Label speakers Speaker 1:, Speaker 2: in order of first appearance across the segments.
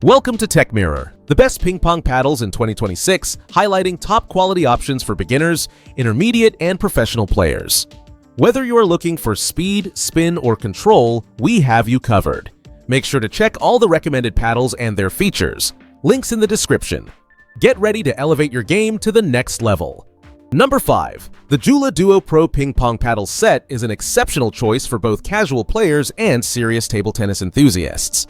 Speaker 1: Welcome to TechMirror, the best ping pong paddles in 2026, highlighting top quality options for beginners, intermediate, and professional players. Whether you are looking for speed, spin, or control, we have you covered. Make sure to check all the recommended paddles and their features. Links in the description. Get ready to elevate your game to the next level. Number 5. The Jula Duo Pro Ping Pong Paddle set is an exceptional choice for both casual players and serious table tennis enthusiasts.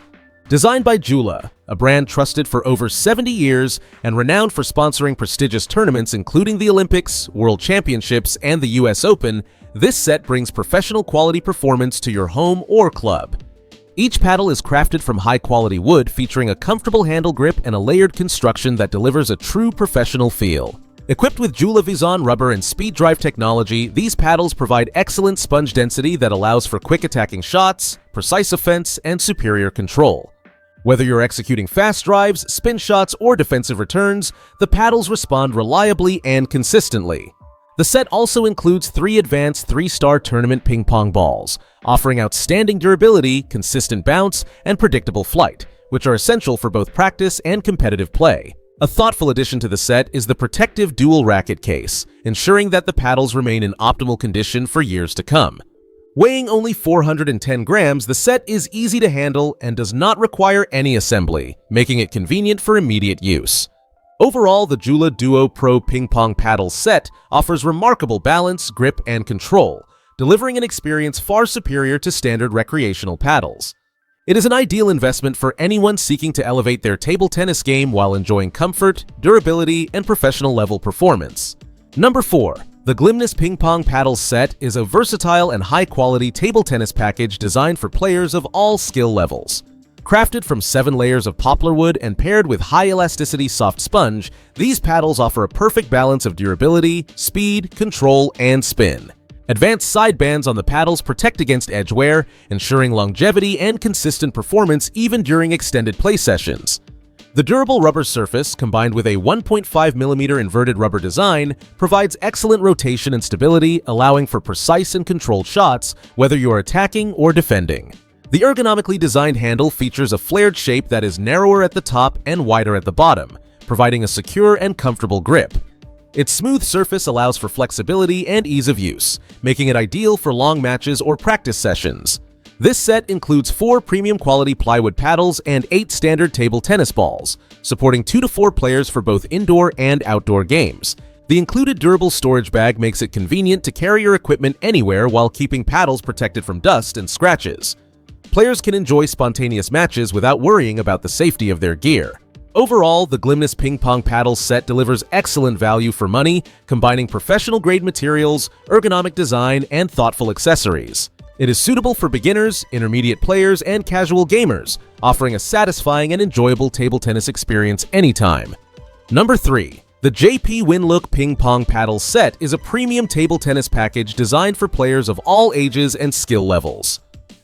Speaker 1: Designed by Jula, a brand trusted for over 70 years and renowned for sponsoring prestigious tournaments including the Olympics, World Championships, and the US Open, this set brings professional quality performance to your home or club. Each paddle is crafted from high-quality wood featuring a comfortable handle grip and a layered construction that delivers a true professional feel. Equipped with Jula Vizon rubber and speed drive technology, these paddles provide excellent sponge density that allows for quick attacking shots, precise offense, and superior control. Whether you're executing fast drives, spin shots, or defensive returns, the paddles respond reliably and consistently. The set also includes 3 advanced 3-star tournament ping pong balls, offering outstanding durability, consistent bounce, and predictable flight, which are essential for both practice and competitive play. A thoughtful addition to the set is the protective dual racket case, ensuring that the paddles remain in optimal condition for years to come. Weighing only 410 grams, the set is easy to handle and does not require any assembly, making it convenient for immediate use. Overall, the Jula Duo Pro Ping Pong Paddle set offers remarkable balance, grip, and control, delivering an experience far superior to standard recreational paddles. It is an ideal investment for anyone seeking to elevate their table tennis game while enjoying comfort, durability, and professional-level performance. Number 4. The Glimnness Ping Pong Paddle set is a versatile and high-quality table tennis package designed for players of all skill levels. Crafted from 7 layers of poplar wood and paired with high-elasticity soft sponge, these paddles offer a perfect balance of durability, speed, control, and spin. Advanced side bands on the paddles protect against edge wear, ensuring longevity and consistent performance even during extended play sessions. The durable rubber surface, combined with a 1.5mm inverted rubber design, provides excellent rotation and stability, allowing for precise and controlled shots, whether you are attacking or defending. The ergonomically designed handle features a flared shape that is narrower at the top and wider at the bottom, providing a secure and comfortable grip. Its smooth surface allows for flexibility and ease of use, making it ideal for long matches or practice sessions. This set includes 4 premium quality plywood paddles and 8 standard table tennis balls, supporting 2 to 4 players for both indoor and outdoor games. The included durable storage bag makes it convenient to carry your equipment anywhere while keeping paddles protected from dust and scratches. Players can enjoy spontaneous matches without worrying about the safety of their gear. Overall, the Glimnness Ping Pong Paddle set delivers excellent value for money, combining professional-grade materials, ergonomic design, and thoughtful accessories. It is suitable for beginners, intermediate players, and casual gamers, offering a satisfying and enjoyable table tennis experience anytime. Number 3. The WinLook Ping Pong Paddle set is a premium table tennis package designed for players of all ages and skill levels.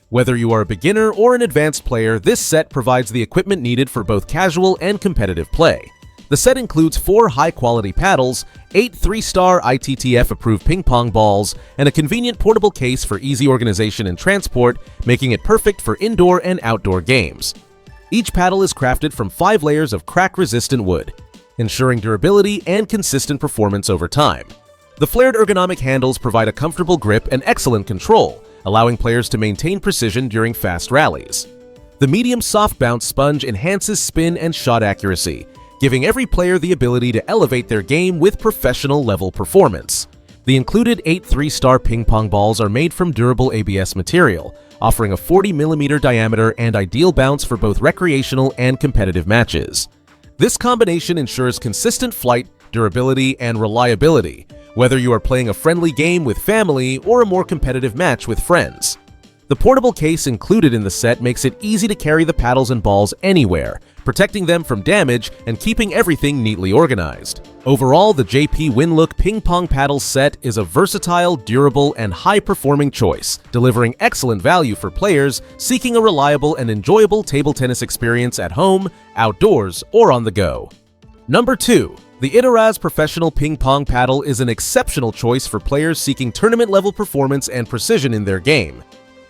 Speaker 1: Whether you are a beginner or an advanced player, this set provides the equipment needed for both casual and competitive play. The set includes 4 high-quality paddles, 8 3-star ITTF-approved ping pong balls, and a convenient portable case for easy organization and transport, making it perfect for indoor and outdoor games. Each paddle is crafted from 5 layers of crack-resistant wood, ensuring durability and consistent performance over time. The flared ergonomic handles provide a comfortable grip and excellent control, allowing players to maintain precision during fast rallies. The medium soft bounce sponge enhances spin and shot accuracy, giving every player the ability to elevate their game with professional-level performance. The included 8 3-star ping pong balls are made from durable ABS material, offering a 40mm diameter and ideal bounce for both recreational and competitive matches. This combination ensures consistent flight, durability, and reliability, whether you are playing a friendly game with family or a more competitive match with friends. The portable case included in the set makes it easy to carry the paddles and balls anywhere, protecting them from damage and keeping everything neatly organized. Overall, the WinLook Ping Pong Paddle set is a versatile, durable, and high-performing choice, delivering excellent value for players seeking a reliable and enjoyable table tennis experience at home, outdoors, or on the go. Number 2. The Itas Professional Ping Pong Paddle is an exceptional choice for players seeking tournament-level performance and precision in their game.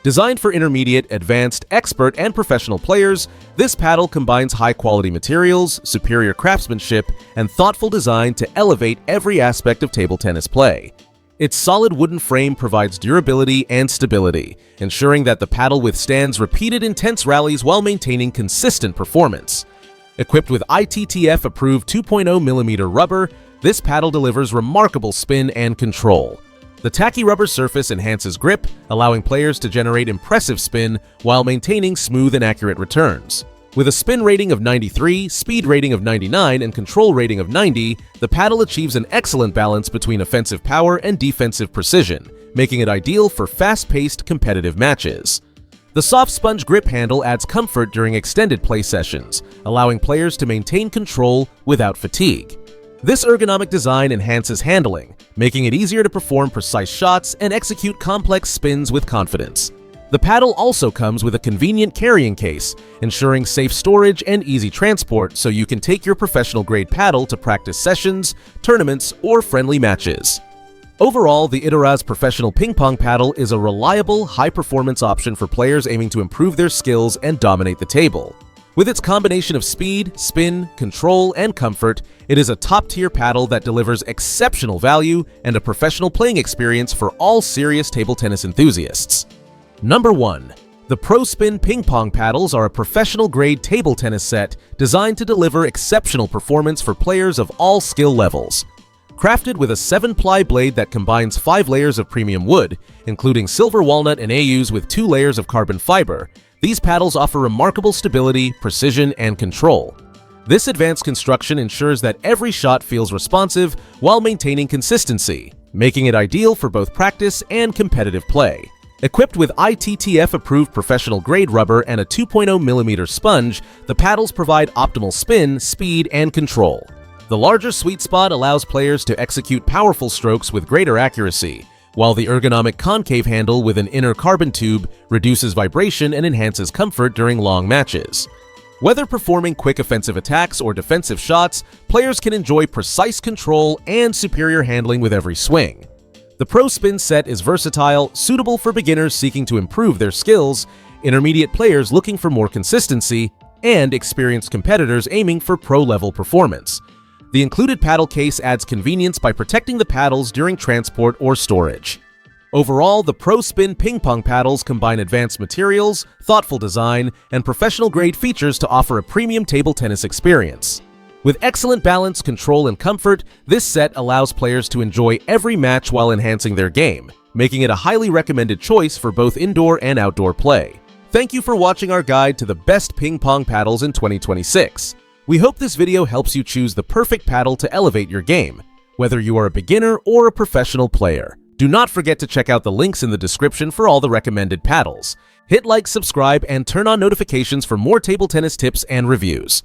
Speaker 1: Designed for intermediate, advanced, expert, and professional players, this paddle combines high-quality materials, superior craftsmanship, and thoughtful design to elevate every aspect of table tennis play. Its solid wooden frame provides durability and stability, ensuring that the paddle withstands repeated intense rallies while maintaining consistent performance. Equipped with ITTF-approved 2.0mm rubber, this paddle delivers remarkable spin and control. The tacky rubber surface enhances grip, allowing players to generate impressive spin while maintaining smooth and accurate returns. With a spin rating of 93, speed rating of 99, and control rating of 90, the paddle achieves an excellent balance between offensive power and defensive precision, making it ideal for fast-paced competitive matches. The soft sponge grip handle adds comfort during extended play sessions, allowing players to maintain control without fatigue. This ergonomic design enhances handling, making it easier to perform precise shots and execute complex spins with confidence. The paddle also comes with a convenient carrying case, ensuring safe storage and easy transport so you can take your professional-grade paddle to practice sessions, tournaments, or friendly matches. Overall, the Itas Professional Ping Pong Paddle is a reliable, high-performance option for players aiming to improve their skills and dominate the table. With its combination of speed, spin, control, and comfort, it is a top-tier paddle that delivers exceptional value and a professional playing experience for all serious table tennis enthusiasts. Number 1. The Pro Spin Ping Pong Paddles are a professional-grade table tennis set designed to deliver exceptional performance for players of all skill levels. Crafted with a 7-ply blade that combines 5 layers of premium wood, including silver walnut and AUs with 2 layers of carbon fiber, these paddles offer remarkable stability, precision, and control. This advanced construction ensures that every shot feels responsive while maintaining consistency, making it ideal for both practice and competitive play. Equipped with ITTF-approved professional-grade rubber and a 2.0mm sponge, the paddles provide optimal spin, speed, and control. The larger sweet spot allows players to execute powerful strokes with greater accuracy, while the ergonomic concave handle with an inner carbon tube reduces vibration and enhances comfort during long matches. Whether performing quick offensive attacks or defensive shots, players can enjoy precise control and superior handling with every swing. The Pro Spin set is versatile, suitable for beginners seeking to improve their skills, intermediate players looking for more consistency, and experienced competitors aiming for pro-level performance. The included paddle case adds convenience by protecting the paddles during transport or storage. Overall, the Pro Spin Ping Pong Paddles combine advanced materials, thoughtful design, and professional-grade features to offer a premium table tennis experience. With excellent balance, control, and comfort, this set allows players to enjoy every match while enhancing their game, making it a highly recommended choice for both indoor and outdoor play. Thank you for watching our guide to the best ping pong paddles in 2026. We hope this video helps you choose the perfect paddle to elevate your game, whether you are a beginner or a professional player. Do not forget to check out the links in the description for all the recommended paddles. Hit like, subscribe, and turn on notifications for more table tennis tips and reviews.